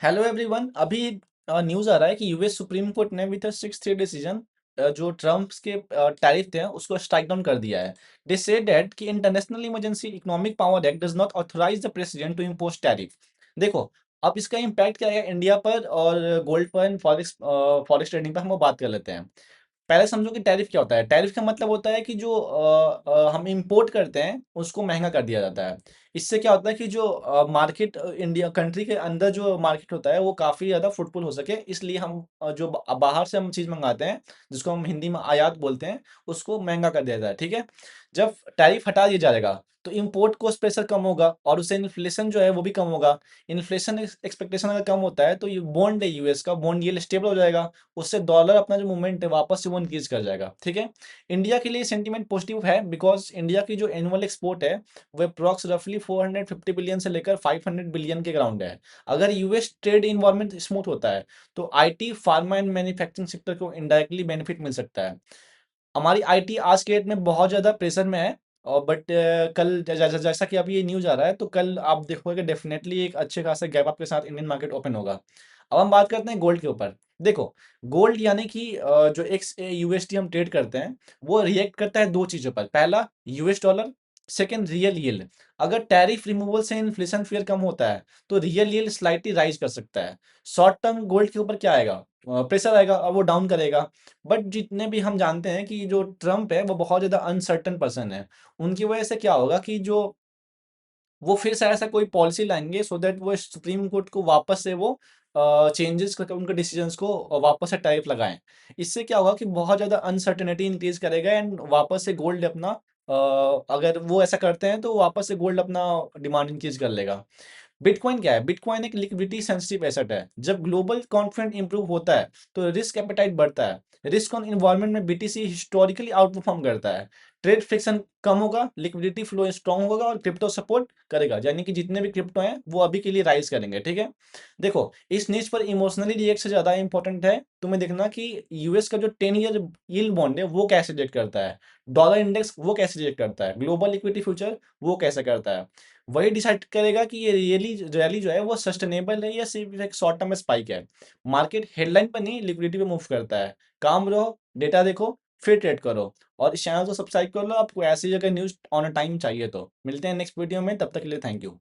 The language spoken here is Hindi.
Hello everyone. अभी न्यूज़ आ रहा है कि यूएस सुप्रीम कोर्ट ने विद 6-3 डिसीजन जो ट्रम्प्स के टैरिफ थे उसको स्ट्राइक डाउन कर दिया है। दे से दैट कि international emergency economic power act does not authorise the president to impose tariff. देखो, अब इसका इम्पैक्ट क्या है इंडिया पर और गोल्ड पर, फॉरेक्स फॉरेक्स ट्रेडिंग पर हम वो बात कर लेते हैं। पहले समझो कि टैरिफ क्या होता है। टैरिफ का मतलब होता है कि जो हम इंपोर्ट करते हैं उसको महंगा कर दिया जाता है। इससे क्या होता है कि जो मार्केट, इंडिया कंट्री के अंदर जो मार्केट होता है वो काफ़ी ज़्यादा फ्रूटफुल हो सके, इसलिए हम जो बाहर से हम चीज़ मंगाते हैं, जिसको हम हिंदी में आयात बोलते हैं, उसको महंगा कर दिया जाता है। ठीक है। जब टैरिफ हटा दिया जाएगा तो इंपोर्ट कॉस्ट प्रेशर कम होगा और उससे इन्फ्लेशन जो है वो भी कम होगा। इन्फ्लेशन एक्सपेक्टेशन अगर कम होता है तो ये बॉन्ड है, यूएस का बॉन्ड यील्ड स्टेबल हो जाएगा। उससे डॉलर अपना जो मूवमेंट है वापस से वो इंक्रीज कर जाएगा। ठीक है। इंडिया के लिए सेंटीमेंट पॉजिटिव है, बिकॉज इंडिया की जो एनुअल एक्सपोर्ट है वो अप्रॉक्स रफली 450 बिलियन से लेकर 500 बिलियन के ग्राउंड है। अगर यूएस ट्रेड इन्वायरमेंट स्मूथ होता है तो IT, pharma and manufacturing sector को इनडायरेक्टली बेनिफिट मिल सकता है। हमारी आईटी आज के डेट में बहुत ज़्यादा प्रेशर में है। और बट कल जैसा कि अभी ये न्यूज़ आ रहा है तो कल आप देखोगे डेफिनेटली एक अच्छे खासा गैप अप के साथ इंडियन मार्केट ओपन होगा। अब हम बात करते हैं गोल्ड के ऊपर। देखो, गोल्ड यानी कि जो एक्स यूएसडी हम ट्रेड करते हैं वो रिएक्ट करता है दो चीज़ों पर। पहला, US dollar. Second, real yield. अगर टैरिफ रिमूवल से इन्फ्लेशन फियर कम होता है तो रियल यील्ड स्लाइटली राइज कर सकता है। शॉर्ट टर्म गोल्ड के ऊपर क्या आएगा, प्रेशर आएगा और वो डाउन करेगा। बट जितने भी हम जानते हैं कि जो ट्रम्प है वो बहुत ज़्यादा अनसर्टन पर्सन है। उनकी वजह से क्या होगा कि जो वो फिर से ऐसा कोई पॉलिसी लाएंगे सो दैट वो सुप्रीम कोर्ट को वापस से वो चेंजेस करके उनके डिसीजंस को वापस से टैरिफ लगाएं। इससे क्या होगा कि बहुत ज़्यादा अनसर्टेनिटी इंक्रीज करेगा एंड वापस से गोल्ड अपना अगर वो ऐसा करते हैं तो वापस से गोल्ड अपना डिमांड इंक्रीज कर लेगा। बिटकॉइन क्या है? बिटकॉइन एक लिक्विडिटी सेंसिटिव एसेट है। जब ग्लोबल कॉन्फिडेंस इंप्रूव होता है तो रिस्क एपेटाइट बढ़ता है। रिस्क ऑन इन्वायरमेंट में बीटीसी हिस्टोरिकली आउट परफॉर्म करता है। ट्रेड फ्रिक्शन कम होगा, लिक्विडिटी फ्लो स्ट्रांग होगा और क्रिप्टो सपोर्ट करेगा, यानी कि जितने भी क्रिप्टो हैं वो अभी के लिए राइज करेंगे। ठीक है। देखो, इस नीच पर इमोशनली रिएक्ट से ज्यादा इंपॉर्टेंट है तुम्हें देखना कि यूएस का जो 10 ईयर यील्ड बॉन्ड है वो कैसे रिएक्ट करता है, डॉलर इंडेक्स वो कैसे रिएक्ट करता है, ग्लोबल इक्विटी फ्यूचर वो कैसे करता है। वही डिसाइड करेगा कि ये रियली रैली जो है वो सस्टेनेबल है या सिर्फ एक शॉर्ट टर्म स्पाइक है। मार्केट हेडलाइन पर नहीं, लिक्विडिटी पे मूव करता है। काम रहो, डेटा देखो, फिर ट्रेड करो। और इस चैनल को सब्सक्राइब कर लो, आपको ऐसी जगह न्यूज़ ऑन टाइम चाहिए। तो मिलते हैं नेक्स्ट वीडियो में, तब तक के लिए थैंक यू।